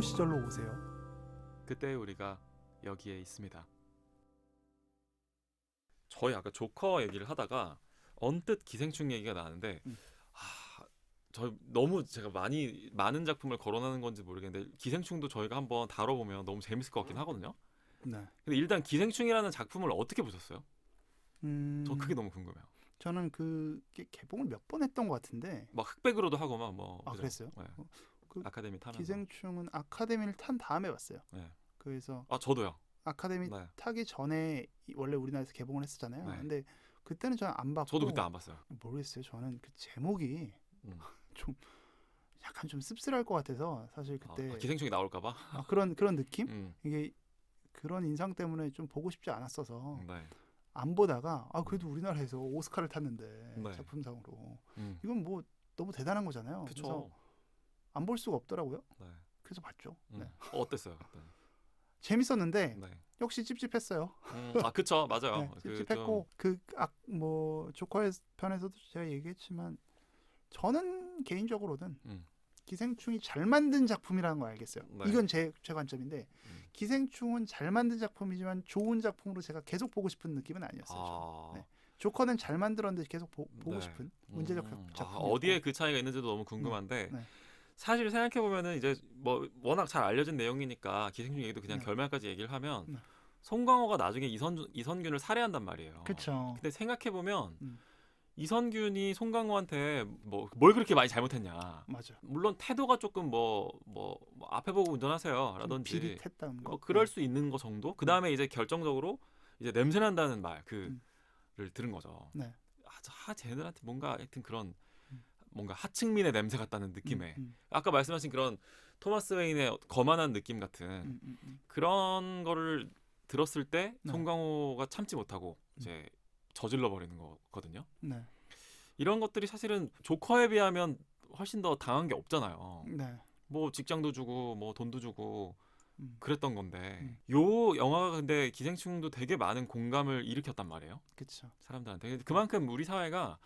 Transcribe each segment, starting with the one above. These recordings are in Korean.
시절로 오세요. 그때 우리가 여기에 있습니다. 저희 아까 조커 얘기를 하다가 언뜻 기생충 얘기가 나는데 저 너무 제가 많은 작품을 거론하는 건지 모르겠는데 기생충도 저희가 한번 다뤄보면 너무 재밌을 것 같긴 하거든요. 네. 근데 일단 기생충이라는 작품을 어떻게 보셨어요? 저 그게 음, 너무 궁금해요. 저는 그게 개봉을 몇 번 했던 것 같은데. 막 흑백으로도 하고 막 아, 그죠? 그랬어요? 네. 그 아카데미 타면서. 기생충은 아카데미를 탄 다음에 봤어요. 네. 그래서 아 저도요. 아카데미 네. 타기 전에 원래 우리나라에서 개봉을 했었잖아요. 네. 근데 그때는 저는 안 봤고. 저도 그때 안 봤어요. 모르겠어요. 저는 그 제목이 음. 좀 약간 좀 씁쓸할 것 같아서 사실 그때 기생충이 나올까봐. 그런 느낌? 음. 이게 그런 인상 때문에 좀 보고 싶지 않았어서 네. 안 보다가 그래도 우리나라에서 오스카를 탔는데 네. 작품상으로 음. 이건 뭐 너무 대단한 거잖아요. 그래서 그쵸. 안 볼 수가 없더라고요. 네. 그래서 봤죠. 음. 네. 어땠어요? 그때? 재밌었는데 네. 역시 찝찝했어요. 그쵸, 맞아요. 네, 찝찝했고 뭐 조커의 편에서도 제가 얘기했지만 저는 개인적으로는 음. 기생충이 잘 만든 작품이라는 걸 알겠어요. 네. 이건 제 관점인데 기생충은 잘 만든 작품이지만 좋은 작품으로 제가 계속 보고 싶은 느낌은 아니었어요. 네. 조커는 잘 만들었는데 계속 보고 네. 싶은 문제적 작품. 어디에 그 차이가 있는지도 너무 궁금한데 네. 사실 생각해 보면은 이제 뭐 워낙 잘 알려진 내용이니까 기생충 얘기도 그냥 네. 결말까지 얘기를 하면 네. 송강호가 나중에 이선균을 살해한단 말이에요. 그렇죠. 근데 생각해 보면 이선균이 송강호한테 뭘 그렇게 많이 잘못했냐. 맞아. 물론 태도가 조금 앞에 보고 운전하세요라든지 비릿했다는 거. 뭐 그럴 수 있는 거 정도. 그 다음에 이제 결정적으로 이제 냄새 난다는 말 를 들은 거죠. 네. 쟤네들한테 뭔가 하여튼 그런 뭔가 하층민의 냄새 같다는 느낌에 아까 말씀하신 그런 토마스 웨인의 거만한 느낌 같은 그런 거를 들었을 때 네. 송강호가 참지 못하고 이제 저질러 버리는 거거든요. 네. 이런 것들이 사실은 조커에 비하면 훨씬 더 당한 게 없잖아요. 네. 뭐 직장도 주고 뭐 돈도 주고 그랬던 건데 음. 요 영화가 근데 기생충도 되게 많은 공감을 일으켰단 말이에요. 그렇죠. 사람들한테. 그만큼 우리 사회가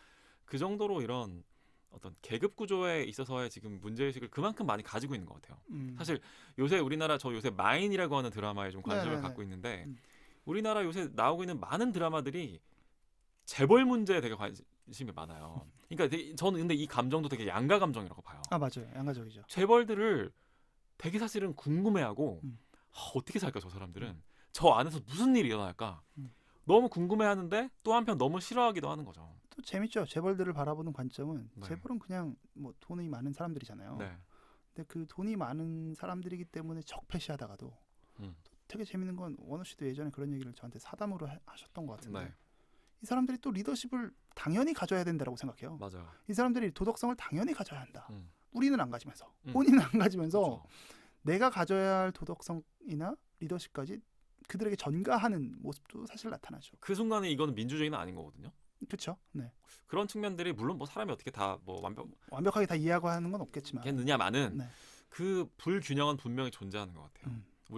그 정도로 이런 어떤 계급 구조에 있어서의 지금 문제의식을 그만큼 많이 가지고 있는 것 같아요. 사실 요새 우리나라 저 요새 마인이라고 하는 드라마에 좀 관심을 네네네. 갖고 있는데 우리나라 요새 나오고 있는 많은 드라마들이 재벌 문제에 되게 관심이 많아요. 그러니까 저는 근데 이 감정도 되게 양가 감정이라고 봐요. 맞아요. 양가적이죠. 재벌들을 되게 사실은 궁금해하고 어떻게 살까 저 사람들은 저 안에서 무슨 일이 일어날까 너무 궁금해하는데 또 한편 너무 싫어하기도 하는 거죠. 또 재밌죠. 재벌들을 바라보는 관점은 네. 재벌은 그냥 뭐 돈이 많은 사람들이잖아요. 네. 근데 그 돈이 많은 사람들이기 때문에 적폐시하다가도 또 되게 재밌는 건 원호 씨도 예전에 그런 얘기를 저한테 사담으로 하셨던 것 같은데 네. 이 사람들이 또 리더십을 당연히 가져야 된다고 생각해요. 맞아요. 이 사람들이 도덕성을 당연히 가져야 한다. 음. 우리는 안 가지면서 본인은 안 가지면서 그렇죠. 내가 가져야 할 도덕성이나 리더십까지 그들에게 전가하는 모습도 사실 나타나죠. 그 순간에 이거는 민주주의는 아닌 거거든요. 그렇죠. 네. 그런 측면들이 물론 뭐 사람이 어떻게 다 뭐 완벽하게 다 이해하고 하는 건 없겠지만 완벽했느냐마는 네. 그 불균형은 분명히 존재하는 것 같아요.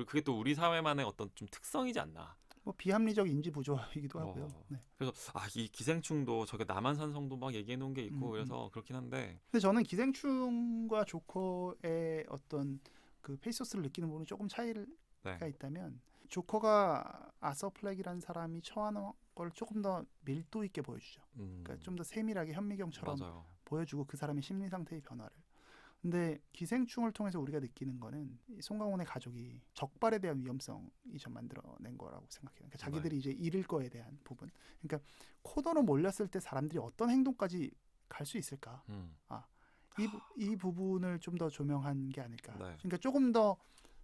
그게 또 우리 사회만의 어떤 좀 특성이지 않나. 뭐 비합리적 인지 부조이기도 하고요. 네. 그래서 이 기생충도 저게 남한산성도 막 얘기해 놓은 게 있고 그래서 그렇긴 한데. 근데 저는 기생충과 조커의 어떤 그 페이소스를 느끼는 부분이 조금 차이가 있다면 조커가 아서 플렉이라는 사람이 처한 걸 조금 더 밀도 있게 보여주죠. 그러니까 좀 더 세밀하게 현미경처럼 맞아요. 보여주고 그 사람의 심리 상태의 변화를. 근데 기생충을 통해서 우리가 느끼는 거는 송강호의 가족이 적발에 대한 위험성이 좀 만들어낸 거라고 생각해요. 그러니까 자기들이 이제 잃을 거에 대한 부분. 그러니까 코너로 몰렸을 때 사람들이 어떤 행동까지 갈 수 있을까? 이 부분을 좀 더 조명한 게 아닐까. 네. 그러니까 조금 더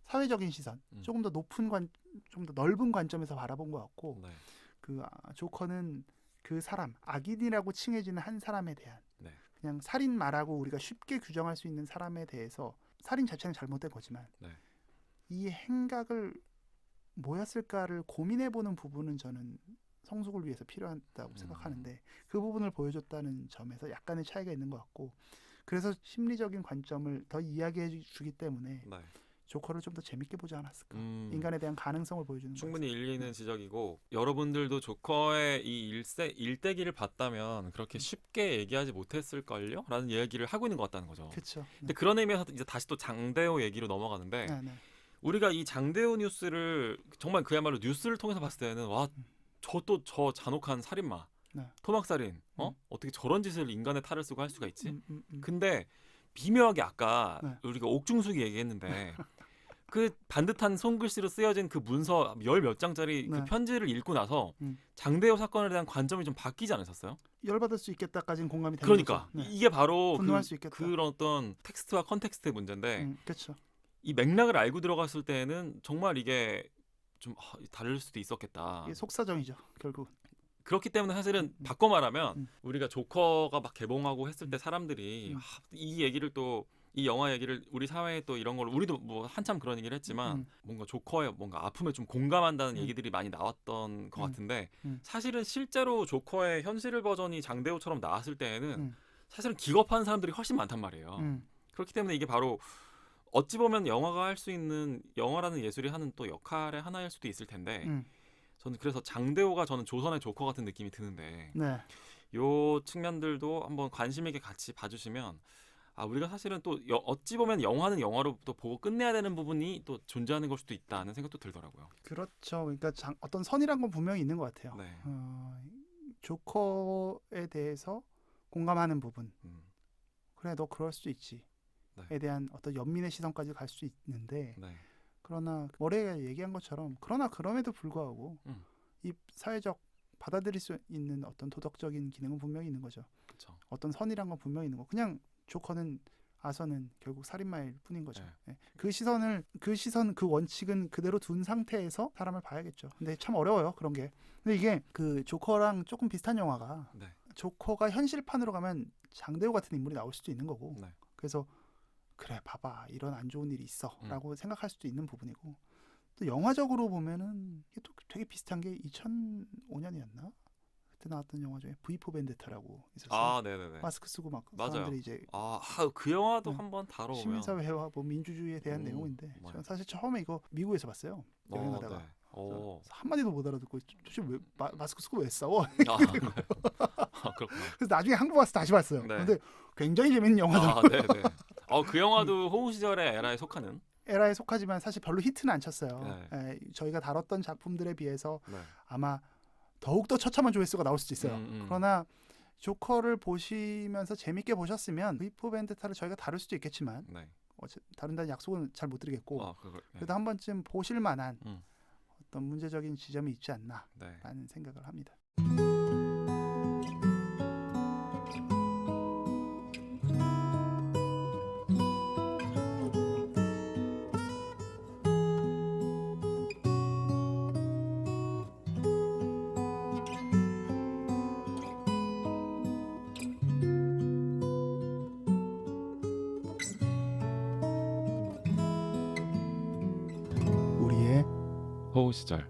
사회적인 시선, 조금 더 높은 좀 더 넓은 관점에서 바라본 것 같고, 그 조커는 그 사람, 악인이라고 칭해지는 한 사람에 대한 그냥 살인 말하고 우리가 쉽게 규정할 수 있는 사람에 대해서 살인 자체는 잘못된 거지만 이 행각을 뭐였을까를 고민해보는 부분은 저는 성숙을 위해서 필요하다고 생각하는데 그 부분을 보여줬다는 점에서 약간의 차이가 있는 것 같고 그래서 심리적인 관점을 더 이야기해 주기 때문에 조커를 좀 더 재밌게 보지 않았을까. 인간에 대한 가능성을 보여주는 충분히 거지. 일리 있는 지적이고 여러분들도 조커의 이 일대기를 봤다면 그렇게 쉽게 얘기하지 못했을걸요? 라는 얘기를 하고 있는 것 같다는 거죠. 그렇죠. 근데 그런 의미에서 이제 다시 또 장대호 얘기로 넘어가는데 네, 네. 우리가 이 장대호 뉴스를 정말 그야말로 뉴스를 통해서 봤을 때는 와, 저 잔혹한 살인마, 네. 토막살인, 어떻게 저런 짓을 인간의 탈을 쓰고 할 수가 있지? 음. 근데 미묘하게 아까 네. 우리가 옥중수기 얘기했는데 그 반듯한 손글씨로 쓰여진 그 문서 열 몇 장짜리 그 네. 편지를 읽고 나서 음. 장대호 사건에 대한 관점이 좀 바뀌지 않으셨어요? 열받을 수 있겠다까지는 공감이 되는 그러니까 거죠. 네. 이게 바로 분노할 수 있겠다. 그런 어떤 텍스트와 컨텍스트의 문제인데 그렇죠. 이 맥락을 알고 들어갔을 때는 정말 이게 좀 다를 수도 있었겠다. 이게 속사정이죠, 결국. 그렇기 때문에 사실은 바꿔 말하면 우리가 조커가 막 개봉하고 했을 때 사람들이 이 얘기를 또 이 영화 얘기를 우리 사회에 또 이런 걸 우리도 뭐 한참 그런 얘기를 했지만 뭔가 조커의 뭔가 아픔에 좀 공감한다는 얘기들이 많이 나왔던 것 같은데 사실은 실제로 조커의 현실 버전이 장대호처럼 나왔을 때에는 사실은 기겁한 사람들이 훨씬 많단 말이에요. 그렇기 때문에 이게 바로 어찌 보면 영화가 할 수 있는 영화라는 예술이 하는 또 역할의 하나일 수도 있을 텐데 저는 그래서 장대호가 저는 조선의 조커 같은 느낌이 드는데 네. 요 측면들도 한번 관심 있게 같이 봐주시면 우리가 사실은 또 어찌 보면 영화는 영화로 또 보고 끝내야 되는 부분이 또 존재하는 걸 수도 있다는 생각도 들더라고요. 그렇죠. 그러니까 어떤 선이란 건 분명히 있는 것 같아요. 네. 조커에 대해서 공감하는 부분. 그래, 너 그럴 수 있지. 네. 에 대한 어떤 연민의 시선까지 갈 수 있는데 네. 그러나 머레이가 얘기한 것처럼 그럼에도 불구하고 이 사회적 받아들일 수 있는 어떤 도덕적인 기능은 분명히 있는 거죠. 그쵸. 어떤 선이란 건 분명히 있는 거. 그냥 조커는 아서는 결국 살인마일 뿐인 거죠. 네. 네. 그 원칙은 그대로 둔 상태에서 사람을 봐야겠죠. 근데 참 어려워요, 그런 게. 근데 이게 그 조커랑 조금 비슷한 영화가 조커가 현실판으로 가면 장대호 같은 인물이 나올 수도 있는 거고. 그래서 그래, 봐봐, 이런 안 좋은 일이 있어라고 생각할 수도 있는 부분이고. 또 영화적으로 보면은 이게 또 되게 비슷한 게 2005년이었나? 그때 나왔던 영화 중에 V4 벤데타라고 있었어요. 네네네. 마스크 쓰고 막 맞아요. 사람들이 이제 그 영화도 한번 다뤄보면 시민사회와 뭐 민주주의에 대한 내용인데 저는 사실 처음에 이거 미국에서 봤어요. 여행하다가 한마디도 못 알아듣고 도대체 왜 마스크 쓰고 왜 싸워? 그렇구나. 그래서 나중에 한국 와서 다시 봤어요. 네. 근데 굉장히 재밌는 영화더라고요. 네네. 그 영화도 호우 시절의 에라에 속하는. 에라에 속하지만 사실 별로 히트는 안 쳤어요. 네. 저희가 다뤘던 작품들에 비해서 네. 아마 더욱더 처참한 조회수가 나올 수도 있어요. 그러나 조커를 보시면서 재밌게 보셨으면 V4 벤데타를 저희가 다룰 수도 있겠지만 다룬다는 약속은 잘 못 드리겠고 그래도 한 번쯤 보실 만한 어떤 문제적인 지점이 있지 않나라는 생각을 합니다. 호우 시절.